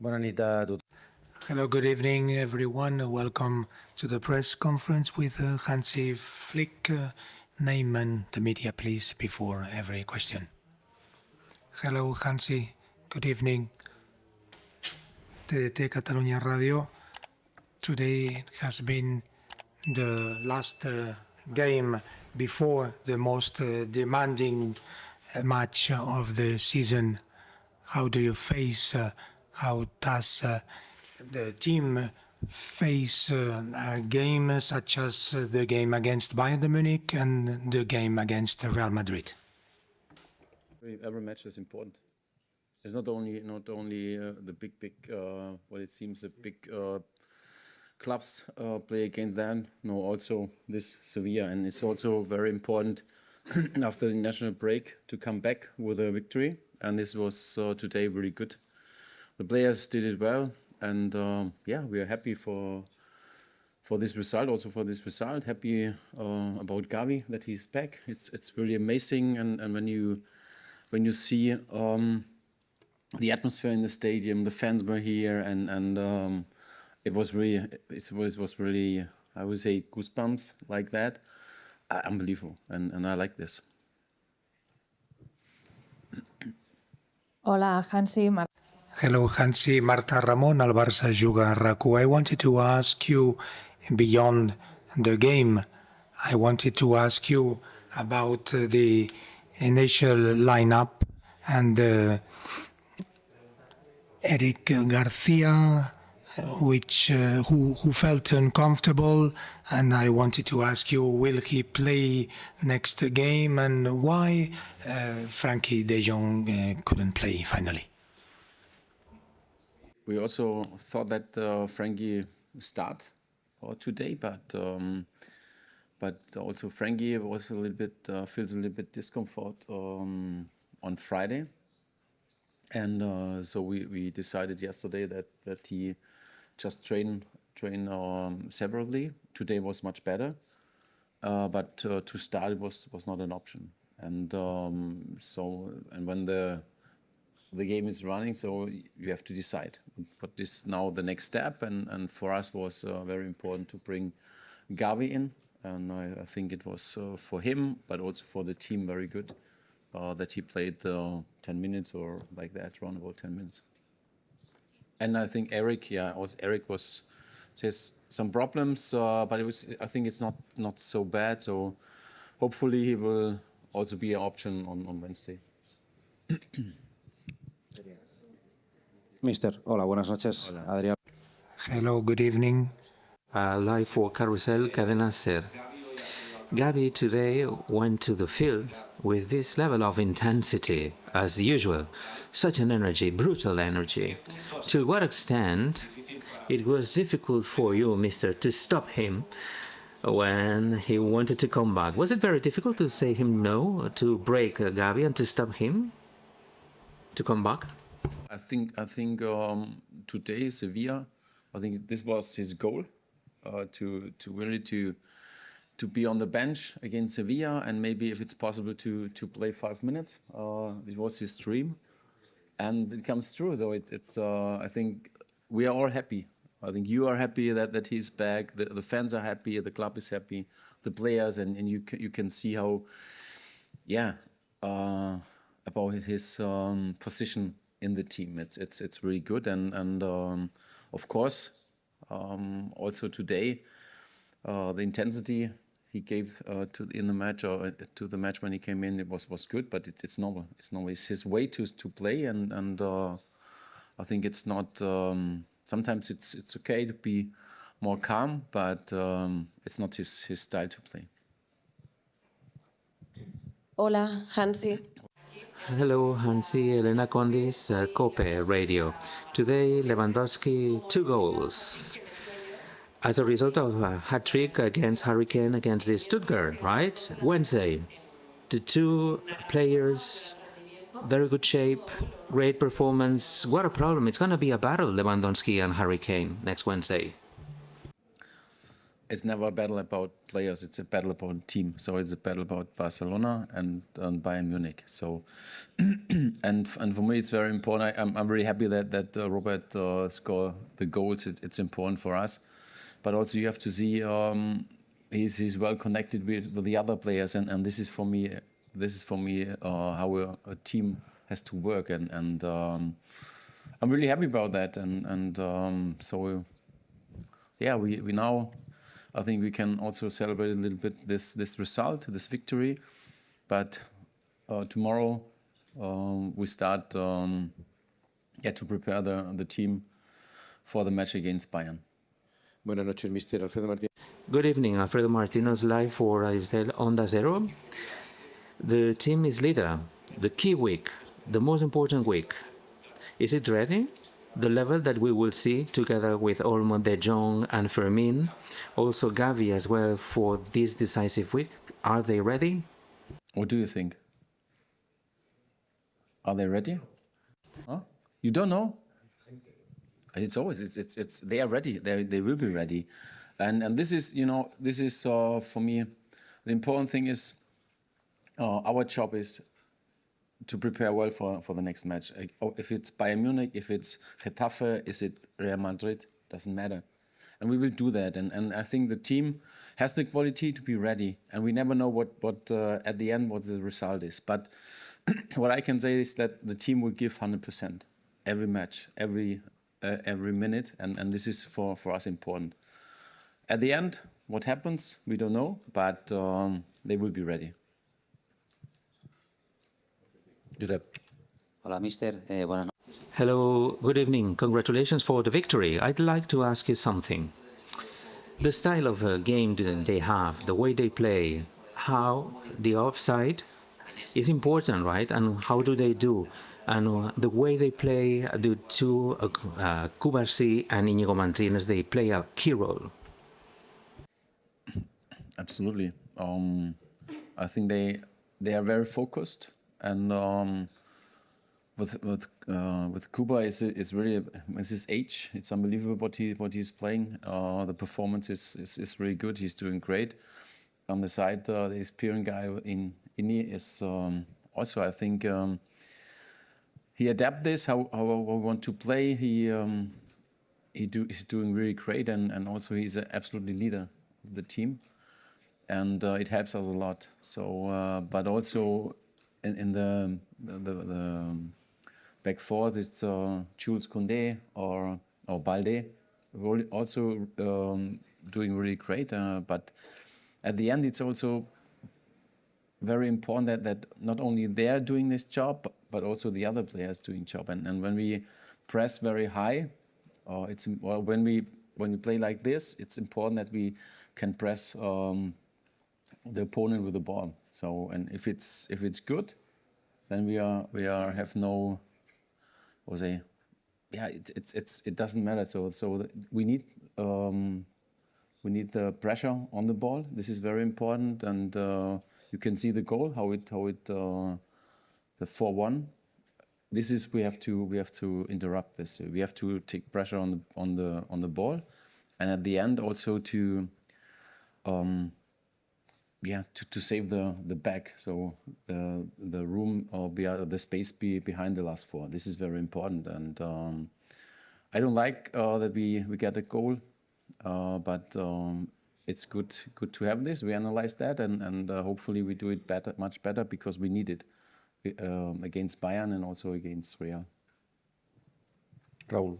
Bona nit a tothom. Hello, good evening, everyone. Welcome to the press conference with Hansi Flick. Name and the media, please, before every question. Hello, Hansi. Good evening. TDT Catalunya Radio. Today has been the last game before the most demanding match of the season. How do you face, how does the team face a game such as the game against Bayern Munich and the game against Real Madrid? Every match is important. It's not only the big what it seems the big clubs play against them. No, also this Sevilla, and it's also very important after the national break to come back with a victory. And this was today really good. The players did it well. And yeah, we are happy for this result, also for this result. Happy about Gavi, that he's back. It's really amazing. And when you see the atmosphere in the stadium, the fans were here, and it was really, I would say, goosebumps like that. Unbelievable, and I like this. Hola, Hansi. Hello, Hansi. Marta Ramon, al Barça juga a RAC1. I wanted to ask you, beyond the game, I wanted to ask you about the initial lineup and Eric Garcia, who felt uncomfortable, and I wanted to ask you, will he play next game, and why Frankie de Jong couldn't play finally? We also thought that Frankie start today, but also Frankie was a little bit feels a little bit discomfort on Friday, and so we decided yesterday that he just train separately. Today was much better, but to start it was not an option, and when the game is running, so you have to decide. But this is now the next step, and for us was very important to bring Gavi in, and I think it was for him, but also for the team very good that he played 10 minutes or like that, around about 10 minutes. And I think Eric has some problems, but I think it's not so bad. So hopefully he will also be an option on Wednesday. Mister, hola, buenas noches. Hola. Adrián. Hello, good evening. Live for Carrusel Cadena Ser. Gavi today went to the field with this level of intensity, as usual, such an energy, brutal energy. To what extent it was difficult for you, mister, to stop him when he wanted to come back? Was it very difficult to say him no, to break Gavi and to stop him to come back? I think today Sevilla, I think this was his goal, to really to be on the bench against Sevilla, and maybe if it's possible to play 5 minutes. It was his dream, and it comes true. So it's I think we are all happy. I think you are happy that he's back. The fans are happy. The club is happy. The players, and you can see how, yeah, about his position in the team. It's really good, and of course also today the intensity he gave in the match, or to the match when he came in, it was good, but it's normal. It's his way to play, and I think it's not. Sometimes it's okay to be more calm, but it's not his style to play. Hola, Hansi. Hello, Hansi. Elena Condis, Cope Radio. Today, Lewandowski, 2 goals. As a result of a hat-trick against Hurricane against the Stuttgart, right? Wednesday, the 2 players, very good shape, great performance. What a problem. It's going to be a battle, Lewandowski and Hurricane, next Wednesday. it's never a battle about players. It's a battle about a team. So it's a battle about Barcelona and Bayern Munich. So, and for me, it's very important. I'm very happy that Robert scored the goals. It's important for us, but also you have to see he's well connected with the other players, and this is for me. This is for me how a team has to work, and I'm really happy about that. And so, yeah, we now. I think we can also celebrate a little bit this result, this victory. But tomorrow we start to prepare the team for the match against Bayern. Buenas noches, Mr. Alfredo Martínez. Good evening, Alfredo Martinez, live for Onda Zero. The team is leader, the key week, the most important week. Is it ready? The level that we will see together with Olmo, De Jong and Fermin, also Gavi as well for this decisive week. Are they ready? What do you think? Are they ready? Huh? You don't know? It's always it's they are ready. They will be ready, and this is for me the important thing is our job is to prepare well for the next match. If it's Bayern Munich, if it's Getafe, is it Real Madrid, doesn't matter. And we will do that. And I think the team has the quality to be ready. And we never know what at the end what the result is. But what I can say is that the team will give 100% every match, every minute. And this is for us important. At the end, what happens, we don't know, but they will be ready. Hola, mister. Buenas noches. Hello, good evening. Congratulations for the victory. I'd like to ask you something. The style of game they have, the way they play, how the offside is important, right? And how do they do? And the way they play, the two, Cubarsí and Íñigo Martínez, they play a key role. Absolutely. I think they are very focused. And with Cuba, it's really with his age, it's unbelievable what he's playing. The performance is really good. He's doing great. On the side, the experienced guy in Ini is also, I think, he adapt this how we want to play. He's doing really great, and also he's an absolutely leader of the team, and it helps us a lot. So, but also. In the back four, it's Jules Koundé or Balde, also doing really great. But at the end, it's also very important that not only they're doing this job, but also the other players doing job. And when we press very high, when we play like this, it's important that we can press the opponent with the ball. So, and if it's good, then we have no, it doesn't matter. So we need the pressure on the ball. This is very important, and you can see the goal the 4-1. This is we have to interrupt this. We have to take pressure on the ball, and at the end also to save the back, so the room or the space behind the last four. This is very important, and I don't like that we get a goal, but it's good to have this. We analyze that, and hopefully we do it much better, because we need it against Bayern and also against Real. Raúl.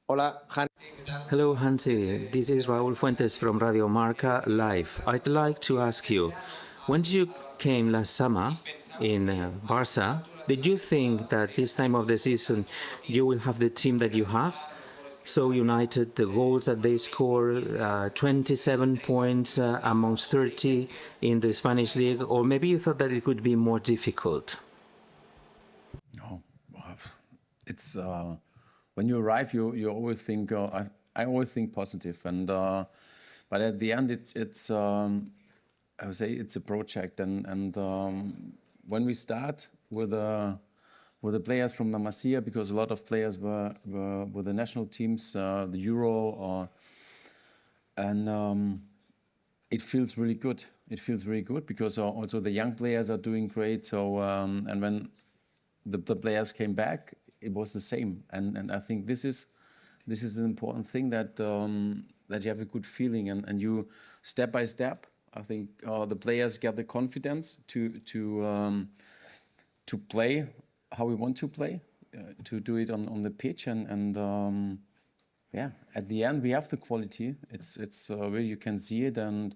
Hola, Hello, Hansi. This is Raúl Fuentes from Radio Marca Live. I'd like to ask you, when you came last summer in Barça, did you think that this time of the season you will have the team that you have? So united, the goals that they score, 27 points amongst 30 in the Spanish League, or maybe you thought that it would be more difficult? No, it's when you arrive, you always think. I always think positive, and but at the end, it's I would say it's a project, and when we start with the players from the Masia, because a lot of players were with the national teams, the Euro, or and it feels really good. It feels really good because also the young players are doing great. So and when the players came back, it was the same. And I think this is an important thing that that you have a good feeling and you step by step. I think the players get the confidence to play how we want to play, to do it on the pitch, and yeah, at the end we have the quality. It's really, you can see it, and